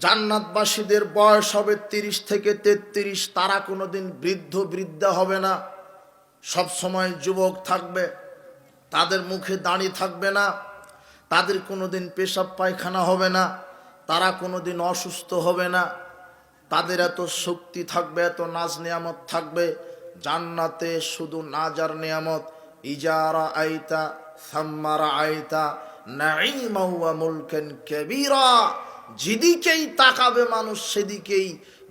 জান্নাতবাসীদের বয়স হবে 30 থেকে 33। তারা কোনোদিন বৃদ্ধা হবে না, সব সময় যুবক থাকবে। তাদের মুখে দাড়ি থাকবে না, তাদের কোনোদিন পেশাব পায়খানা হবে না, তারা কোনোদিন অসুস্থ হবে না। তাদের এত শক্তি থাকবে, এত নাজ নিয়ামত থাকবে। জান্নাতে শুধু নাজ আর নিয়ামত। ইজারা আইতা সাম্মারা আইতা নাঈমা ওয়া মুলকান কাবীরা। যেদিকেই তাকাবে মানুষ সেদিকেই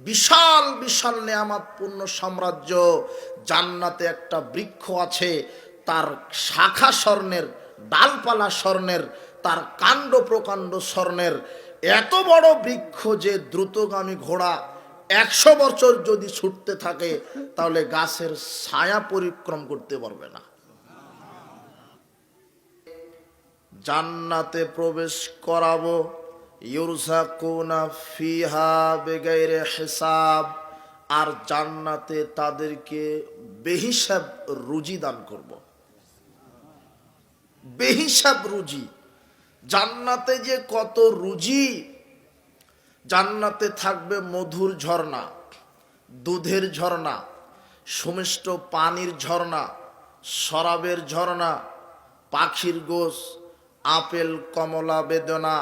বিশাল বিশাল নিয়ামতপূর্ণ সাম্রাজ্য। জান্নাতে একটা বৃক্ষ আছে, তার শাখা স্বর্ণের, ডালপালা স্বর্ণের, তার কাণ্ড প্রকাণ্ড স্বর্ণের। এত বড় বৃক্ষ যে দ্রুতগামী ঘোড়া 100 বছর যদি ছুটতে থাকে তাহলে গাছের ছায়া পরিক্রম করতে পারবে না। জান্নাতে প্রবেশ করাবো, ইউরযাকুনা ফিহা বিগাইরি হিসাব। আর জান্নাতে তাদেরকে বেহিসাব রুজি দান করব। বেহিসাব রুজি। জান্নাতে যে কত রুজি! জান্নাতে থাকবে মধুর ঝর্ণা, দুধের ঝর্ণা, সুমিষ্ট পানির ঝর্ণা, শরাবের ঝর্ণা, পাখির গোশ, আপেল কমলা বেদনা।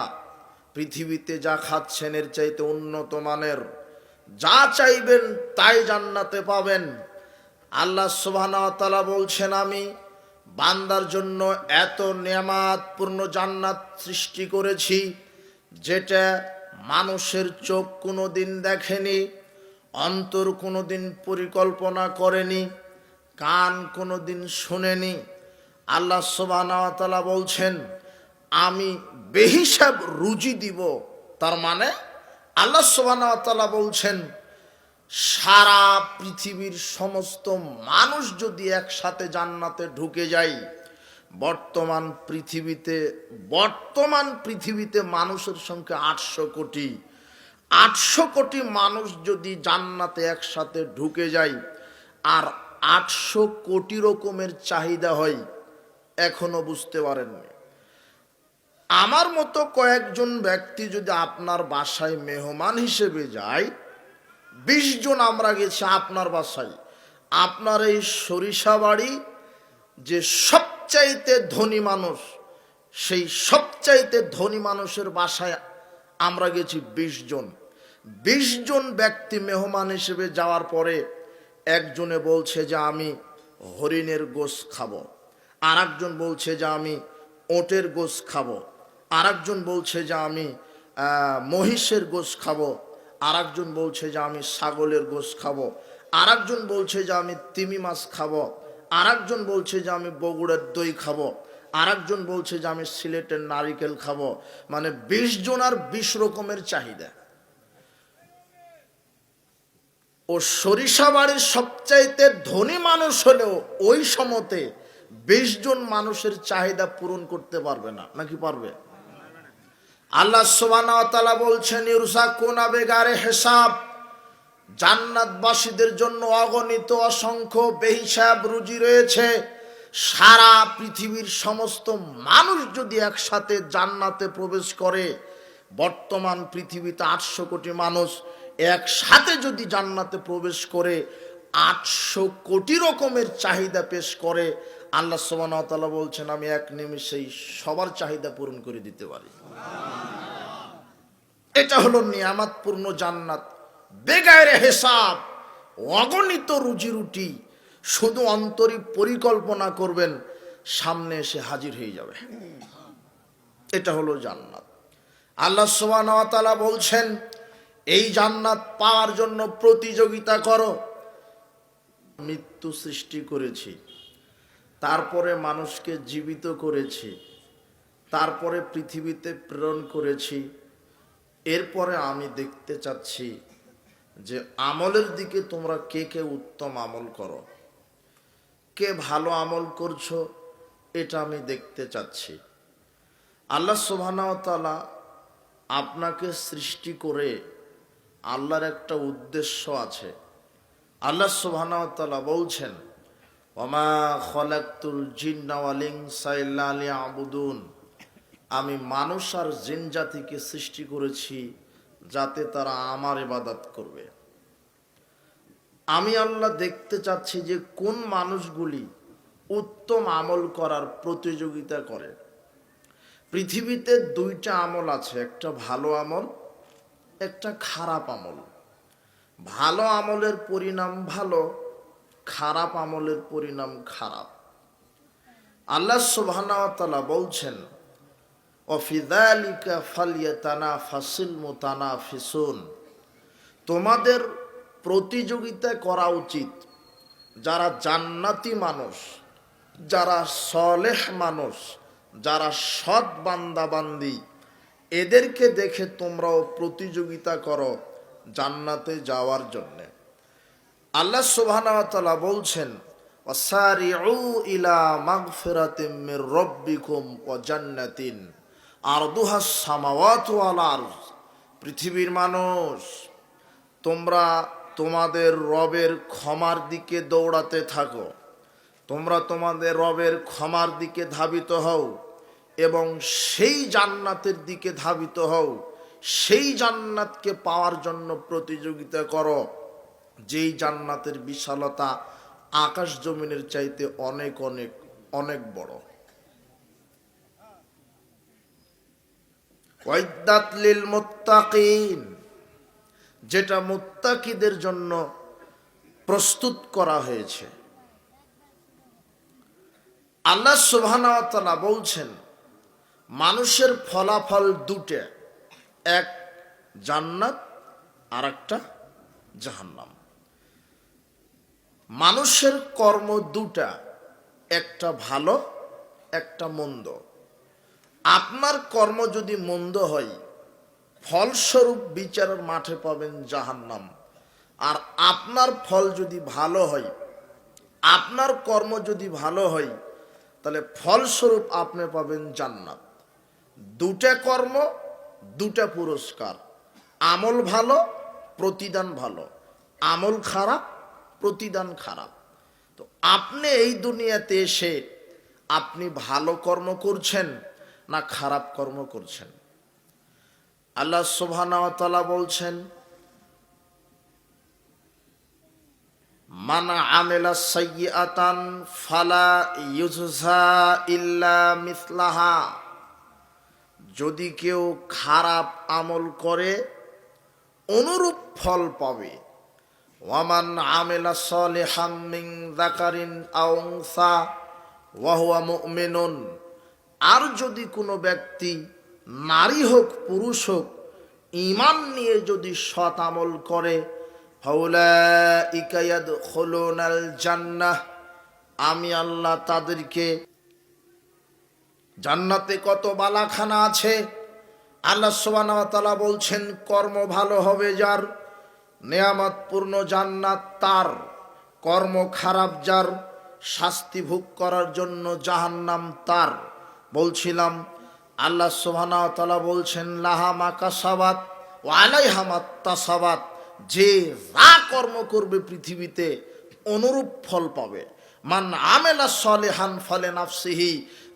পৃথিবীতে যা খাচ্ছেন এর চাইতে উন্নত মানের। যা চাইবেন তাই জান্নাতে পাবেন। আল্লাহ সুবহানাহু ওয়া তাআলা বলছেন, আমি বান্দার জন্য এত নেয়ামতপূর্ণ জান্নাত সৃষ্টি করেছি যেটা মানুষের চোখ কোনোদিন দেখেনি, অন্তর কোনোদিন পরিকল্পনা করেনি, কান কোনোদিন শুনেনি। আল্লাহ সুবহানাহু ওয়া তাআলা বলছেন, আমি বেহিসাব রুজি দিব। তার মানে আল্লাহ সুবহানাহু ওয়া তাআলা বলছেন, সারা পৃথিবীর সমস্ত মানুষ যদি একসাথে জান্নাতে ঢুকে যায়, বর্তমান পৃথিবীতে মানুষের সংখ্যা 800 কোটি। 800 কোটি মানুষ যদি জান্নাতে একসাথে ঢুকে যায়, আর 800 কোটি রকমের চাহিদা হয়, এখনো বুঝতে পারেননি। আমার মতো কয়েকজন ব্যক্তি যদি আপনার বাসায় মেহমান হিসেবে যায়, 20 জন আমরা গেছি আপনার বাসায়, আপনার এই সরিষাবাড়ি যে সবচাইতে ধনী মানুষ, সেই সবচাইতে ধনী মানুষের বাসায় আমরা গেছি 20 জন। 20 জন ব্যক্তি মেহমান হিসেবে যাওয়ার পরে একজনে বলছে যে আমি হরিণের গোশ খাবো, আর একজন বলছে যে আমি ওটের গোশ খাবো, আর একজন বলছে যে আমি মহিষের গোশ খাবো, আর একজন বলছে যে আমি ছাগলের গোশ খাবো, আর একজন বলছে যে আমি তিমি মাছ খাবো, আর একজন বলছে যে আমি বগুড়ার দই খাবো, আর একজন বলছে যে আমি সিলেটের নারিকেল খাবো। মানে 20 জন আর 20 রকমের চাহিদা। ও সরিষাবাড়ির সবচাইতে ধনী মানুষ হলেও ওই সময়তে 20 জন মানুষের চাহিদা পূরণ করতে পারবে না, নাকি পারবে? আল্লাহ সুবহানাহু ওয়া তাআলা বলছেন, ইউরযাকুনা বিগাইরি হিসাব। জান্নাতবাসীদের জন্য অগণিত অসংখ্য বেহিসাব রুজি রয়েছে। সারা পৃথিবীর সমস্ত মানুষ যদি একসাথে জান্নাতে প্রবেশ করে, বর্তমান পৃথিবীতে 800 কোটি মানুষ একসাথে যদি জান্নাতে প্রবেশ করে 800 কোটি রকমের চাহিদা পেশ করে, আল্লাহ সুবহানাহু ওয়া তাআলা বলছেন, আমি এক নিমিষেই সবার চাহিদা পূরণ করে দিতে পারি। এটা হলো নিয়ামতপূর্ণ জান্নাত, বেগাইরে হিসাব, অগণিত রুজি রুটি। শুধু অন্তরে পরিকল্পনা করবেন, সামনে এসে হাজির হয়ে যাবে। এটা হলো জান্নাত। আল্লাহ সুবহানাহু ওয়া তাআলা বলছেন, এই জান্নাত পাওয়ার জন্য প্রতিযোগিতা করো। মৃত্যু সৃষ্টি করেছি, তারপরে মানুষকে জীবিত করেছি, তারপরে পৃথিবীতে প্রেরণ করেছি। এরপরে আমি দেখতে চাচ্ছি যে আমলের দিকে তোমরা কে কে উত্তম আমল করো, কে ভালো আমল করছো, এটা আমি দেখতে চাচ্ছি। আল্লাহ সুবহানাহু ওয়া তাআলা আপনাকে সৃষ্টি করে, আল্লাহর একটা উদ্দেশ্য আছে। আল্লাহ সুবহানাহু ওয়া তাআলা বলছেন, ওয়ামা খালাকতুল জিন্না ওয়াল ইনসা ইল্লা লিয়াবুদুন। আমি মানুষ আর জিন জাতিকে সৃষ্টি করেছি যাতে তারা আমার ইবাদত করবে। আমি আল্লাহ দেখতে চাচ্ছি যে কোন মানুষগুলি উত্তম আমল করার প্রতিযোগিতা করে। পৃথিবীতে দুইটা আমল আছে, একটা ভালো আমল, একটা খারাপ আমল। ভালো আমলের পরিণাম ভালো, খারাপ আমলের পরিণাম খারাপ। আল্লাহ সুবহানাহু ওয়া তাআলা বলছেন, ওয়াফি যালিকা ফালইয়াতানাফাসিল মুতানাফিসুন, তোমাদের প্রতিযোগিতা করা উচিত যারা জান্নাতি মানুষ, যারা সলেহ মানুষ, যারা সৎ বান্দা বান্দি, এদেরকে দেখে তোমরাও প্রতিযোগিতা করো জান্নাতে যাওয়ার জন্য। আল্লাহ সুবহানাহু ওয়া তাআলা বলছেন, ওয়াসারিউ ইলা মাগফিরাতিম মির রাব্বিকুম ওয়া জান্নাতিন আরদুহাস সামাওয়াতু ওয়াল আরদ। পৃথিবীর মানুষ, তোমরা তোমাদের রবের ক্ষমার দিকে দৌড়াতে থাকো, তোমরা তোমাদের রবের ক্ষমার দিকে ধাবিত হও এবং সেই জান্নাতের দিকে ধাবিত হও, সেই জান্নাতকে পাওয়ার জন্য প্রতিযোগিতা করো যেই জান্নাতের বিশালতা আকাশ জমিনের চাইতে অনেক অনেক অনেক বড়। ওয়াইদাত লিল মুত্তাকিন, যেটা মুত্তাকিদের জন্য প্রস্তুত করা হয়েছে। আল্লাহ সুবহানাহু ওয়া তাআলা বলছেন, মানুষের ফলাফল দুটো, এক জান্নাত আর একটা জাহান্নাম। মানুষের কর্ম দুটা, একটা ভালো একটা মন্দ। আপনার কর্ম যদি মন্দ হয়, ফলস্বরূপ বিচারের মাঠে পাবেন জাহান্নাম। আর আপনার ফল যদি ভালো হয়, আপনার কর্ম যদি ভালো হয়, তাহলে ফলস্বরূপ আপনি পাবেন জান্নাত। দুটা কর্ম, দুটা পুরস্কার। আমল ভালো, প্রতিদান ভালো; আমল খারাপ, প্রতিদান খারাপ। তো আপনি এই দুনিয়াতে এসে আপনি ভালো কর্ম করছেন না খারাপ কর্ম করছেন? আল্লাহ সুবহানাহু ওয়া তাআলা বলছেন, মান আমিলা সাইয়্যাতান ফালা ইউজজা ইল্লা মিসলাহা, যদি কেউ খারাপ আমল করে অনুরূপ ফল পাবে। ওয়ামান আমিলা সালিহাম মিন যাকারিন আও উনসা ওয়া হুয়া মুমিনুন, আর যদি কোনো ব্যক্তি নারী হোক পুরুষ হোক ঈমান নিয়ে যদি সৎ আমল করে, ফাউলাইকা ইয়াদখুলুনাল জান্নাহ, আমি আল্লাহ তাদেরকে, জান্নাতে কত বালাখানা আছে। আল্লাহ সুবহানাহু ওয়া তাআলা বলছেন, কর্ম ভালো হবে যার, নেয়ামতপূর্ণ জান্নাত তার; কর্ম খারাপ যার, শাস্তি ভোগ করার জন্য জাহান্নাম তার। বলছিলাম আল্লাহ সুবহানাহু ওয়া তাআলা বলছেন, লাহা মা কাসাবাত ওয়া আলাইহা মাত্তাসাবাত, যে যা কর্ম করবে পৃথিবীতে অনুরূপ ফল পাবে। মান আমিলা সালিহান ফালিনাফসিহি,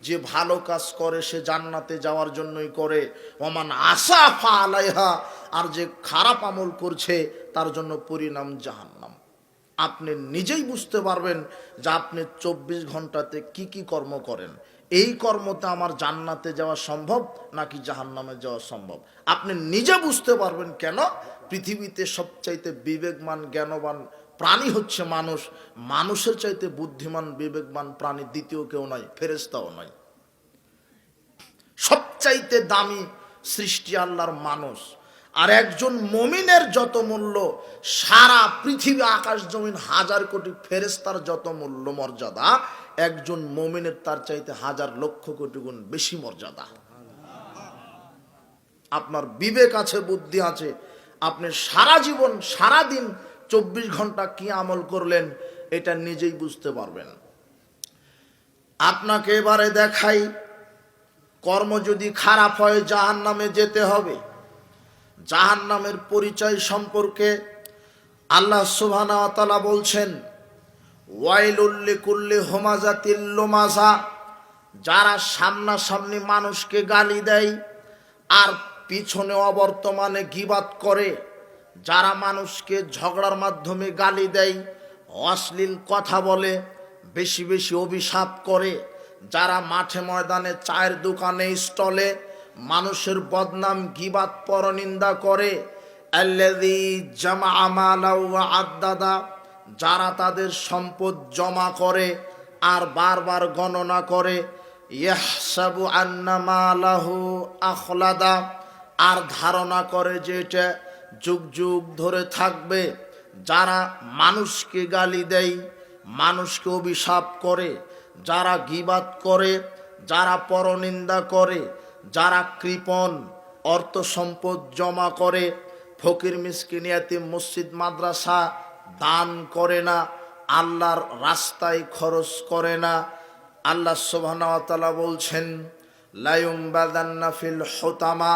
যে ভালো কাজ করে সে জান্নাতে যাওয়ার জন্যই করে। ওমান আসাফা আলাইহা, আর যে খারাপ আমল করছে তার জন্য পরিণাম জাহান্নাম। আপনি নিজেই বুঝতে পারবেন যে আপনি 24 ঘন্টাতে কি কি কর্ম করেন। এই কর্মতে আমার জান্নাতে যাওয়া সম্ভব নাকি জাহান্নামে যাওয়া সম্ভব, আপনি নিজে বুঝতে পারবেন। কেন? পৃথিবীতে সবচাইতে বিবেকমান জ্ঞানবান প্রাণী হচ্ছে মানুষ। মানুষের চাইতে বুদ্ধিমান বিবেকবান প্রাণী দ্বিতীয় কেউ নয়, ফেরেশতাও নয়। সবচাইতে দামি সৃষ্টি আল্লাহর মানুষ। আর একজন মুমিনের যত মূল্য, সারা পৃথিবী আকাশ জমিন হাজার কোটি ফেরেশতার যত মূল্য মর্যাদা, একজন মুমিনের তার চাইতে হাজার লক্ষ কোটি গুণ বেশি মর্যাদা। আপনার বিবেক আছে, বুদ্ধি আছে, আপনি সারা জীবন সারা দিন 24 ঘন্টা কি আমল করলেন এটা নিজেই বুঝতে পারবেন। আপনাকে এবারে দেখাই, কর্ম যদি খারাপ হয় জাহান্নামে যেতে হবে। জাহান্নামের পরিচয় সম্পর্কে আল্লাহ সুবহানাহু ওয়া তাআলা বলছেন, ওয়াইলুল লিকুল্লি হুমাযাতিল লুমাযা, যারা সামনাসামনি মানুষকে গালি দেয় আর পিছনে অবর্তমানে গীবাত করে, যারা মানুষকে ঝগড়ার মাধ্যমে গালি দেয়, অশ্লীল কথা বলে, বেশি বেশি অভিশাপ করে, যারা মাঠে ময়দানে চায়ের দোকানে স্টলে মানুষের বদনাম গীবাত পরনিন্দা করে, আল্লাযী জামা মালা ওয়া আদ্দাদা, যারা তাদের সম্পদ জমা করে আর বারবার গণনা করে, ইয়াহসাবু আন্না মালাহু আখলাদা, আর ধারণা করে যে এটা যুগ যুগ ধরে থাকবে। যারা মানুষকে গালি দেয়, মানুষকে অভিশাপ করে, যারা গীবাত করে, যারা পরনিন্দা করে, যারা কৃপণ অর্থ সম্পদ জমা করে, ফকির মিসকিন ইয়াতীম মসজিদ মাদ্রাসা দান করে না, আল্লাহর রাস্তায় খরচ করে না, আল্লাহ সুবহানাহু ওয়া তাআলা বলছেন লা ইউমবাদান্না ফিল হুতামা,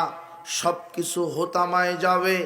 সব কিছু হোতামায় যাবে।